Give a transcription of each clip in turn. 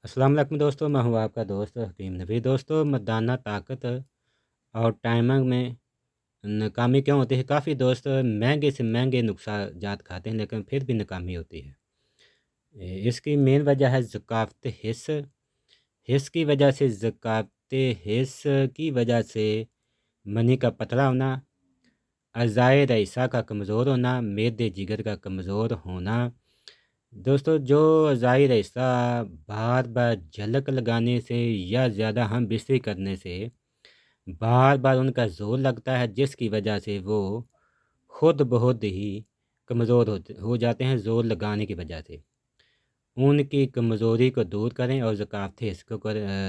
अस्सलाम वालेकुम दोस्तों, मैं हूँ आपका दोस्त हकीम नबी। दोस्तों, मर्दाना ताकत और टाइमिंग में नाकामी क्यों होती है? काफ़ी दोस्त महंगे से महंगे नुस्खा जात खाते हैं लेकिन फिर भी नाकामी होती है। इसकी मेन वजह है ज़कावत हिस्स। हिस्स की वजह से, ज़कावत हिस्स की वजह से मनी का पतला होना, अज़ाए रईसा का कमज़ोर होना, मेदे जिगर का कमज़ोर होना। दोस्तों, जो अज़ाए रईसा बार बार झलक लगाने से या ज़्यादा हम बिस्तरी करने से बार बार उनका ज़ोर लगता है, जिसकी वजह से वो खुद बहुत ही कमज़ोर हो जाते हैं ज़ोर लगाने की वजह से। उनकी कमज़ोरी को दूर करें और ज़कावत हिस्स को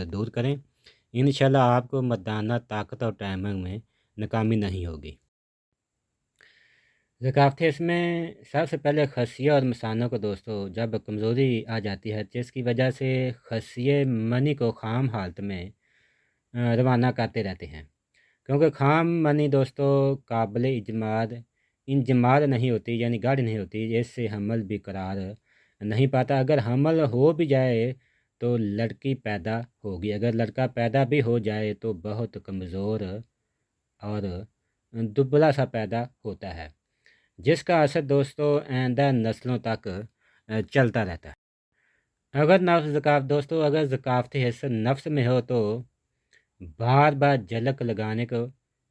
दूर करें। इंशाल्लाह आपको मर्दाना ताकत और टाइमिंग में नाकामी नहीं होगी। ज़कावत हिस्स में सबसे पहले खसिया और मसानों को दोस्तों जब कमज़ोरी आ जाती है, जिसकी वजह से खसिये मनी को ख़ाम हालत में रवाना करते रहते हैं। क्योंकि ख़ाम मनी दोस्तों काबिल इंजमाद नहीं होती, यानी गाढ़ी नहीं होती, इससे हमल भी करार नहीं पाता। अगर हमल हो भी जाए तो लड़की पैदा होगी, अगर लड़का पैदा भी हो जाए तो बहुत कमज़ोर और दुबला सा पैदा होता है, जिसका असर दोस्तों आइंदा नस्लों तक चलता रहता है। अगर नफ्स ज़कावत दोस्तों अगर ज़कावत हिस्सा नफ्स में हो तो बार बार झलक लगाने को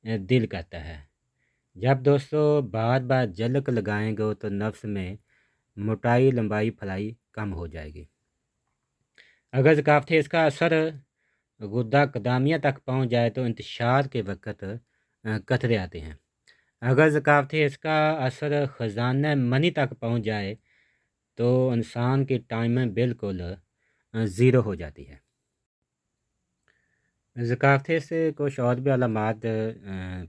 दिल करता है। जब दोस्तों बार बार झलक लगाएंगे तो नफ्स में मोटाई लंबाई फलाई कम हो जाएगी। अगर ज़कावत हिस्सा असर गुद्दा कदामिया तक पहुंच जाए तो इंतशार के वक़्त कतरे आते हैं। अगर ज़कावत इसका असर ख़जाना मनी तक पहुंच जाए तो इंसान की टाइमिंग बिल्कुल ज़ीरो हो जाती है। ज़कावत से कुछ और भी अलामात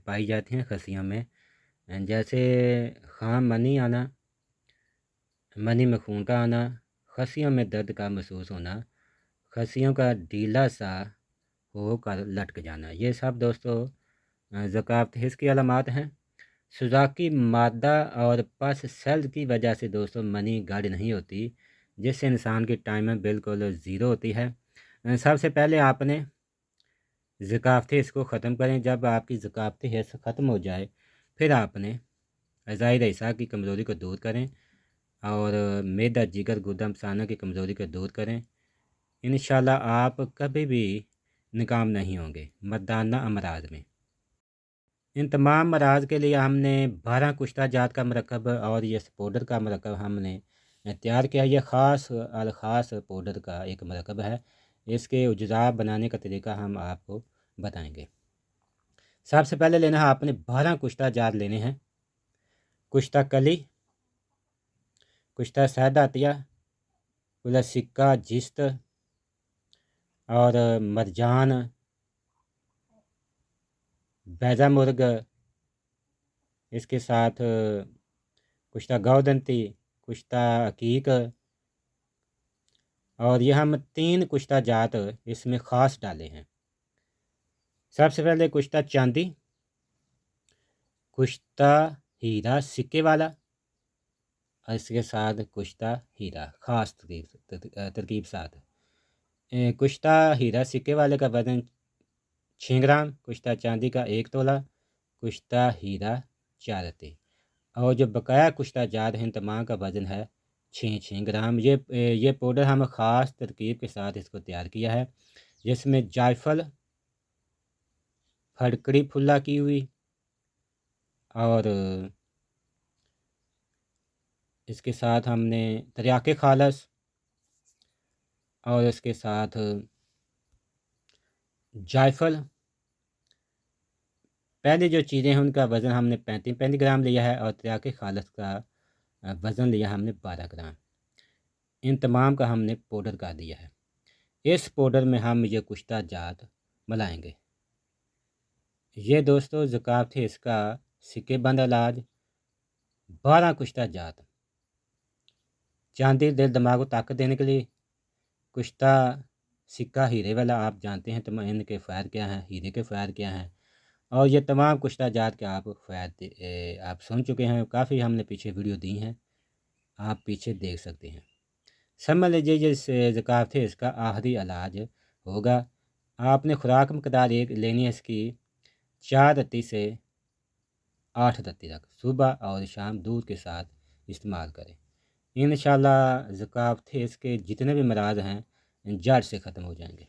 पाई जाती हैं खसियों में, जैसे ख़ाम मनी आना, मनी में खून का आना, खसियों में दर्द का महसूस होना, खसियों का ढीला सा होकर लटक जाना। ये सब दोस्तों ज़कावत हिस्स की अलामात हैं। सुजाकी मादा और पस सेल्स की वजह से दोस्तों मनी गाढ़ी नहीं होती, जिससे इंसान की टाइमिंग बिल्कुल ज़ीरो होती है। सबसे पहले आपने ज़कावत हिस्स को ख़त्म करें। जब आपकी ज़कावत हिस्स ख़त्म हो जाए फिर आपने अज़ाइर ईसा की कमज़ोरी को दूर करें और मैदा जिगर गुर्दा मसाना की कमज़ोरी को दूर करें। इंशाल्लाह आप कभी भी नाकाम नहीं होंगे मर्दाना अमराज में। इन तमाम मराज के लिए हमने 12 कुश्ता जात का मरकब और ये पाउडर का मरकब हमने तैयार किया। यह ख़ास पाउडर का एक मरकब है। इसके अज्जा बनाने का तरीका हम आपको बताएंगे। सबसे पहले लेना है आपने 12 कुश्ता जात लेने हैं। कुश्ता कली, कुश्ता सैदातिया, कुला सिक्का जिस्त और मरजान, बैजा मुर्ग, इसके साथ कुश्ता गौदंती, कुश्ता अकीक, और यह हम 3 कुश्ता जात इसमें ख़ास डाले हैं। सबसे पहले कुश्ता चांदी, कुश्ता हीरा सिक्के वाला और इसके साथ कुश्ता हीरा ख़ास तरकीब साथ। कुश्ता हीरा सिक्के वाले का वज़न 6 ग्राम, कुश्ता चांदी का 1 तोला, कुश्ता हीरा 4 अत्ते, और जो बकाया कुश्ता जात हैं तमाम का वज़न है 6 ग्राम। ये पाउडर हम ख़ास तरकीब के साथ इसको तैयार किया है, जिसमें जायफल, फटकड़ी फुल्ला की हुई और इसके साथ हमने तरियाके खालस और इसके साथ जायफल। पहले जो चीज़ें हैं उनका वज़न हमने 35 ग्राम लिया है और तरियाके खालस का वज़न लिया हमने 12 ग्राम। इन तमाम का हमने पाउडर कर दिया है। इस पाउडर में हम ये कुश्ता जात मिलाएंगे। ये दोस्तों ज़कावत इसका सिक्के बंद इलाज 12 कुश्ता जात, चांदी दिल दिमाग को ताकत देने के लिए, कुश्ता सिक्का हीरे वाला आप जानते हैं तो इनके फ़ायदे क्या हैं, हीरे के फ़ायदे क्या हैं, और ये तमाम कुश्ता जात के आप फ़ायदे आप सुन चुके हैं। काफ़ी हमने पीछे वीडियो दी हैं, आप पीछे देख सकते हैं। سمجھ لیجیے یہ ذکاوت ہے اس کا آخری علاج ہوگا۔ آپ نے خوراک مقدار ایک لینی ہے اس کی 4 رتی سے 8 رتی تک، صبح اور شام دودھ کے ساتھ استعمال کریں۔ انشاءاللہ ذکاوت ہے اس کے جتنے بھی امراض ہیں جڑ سے ختم ہو جائیں گے۔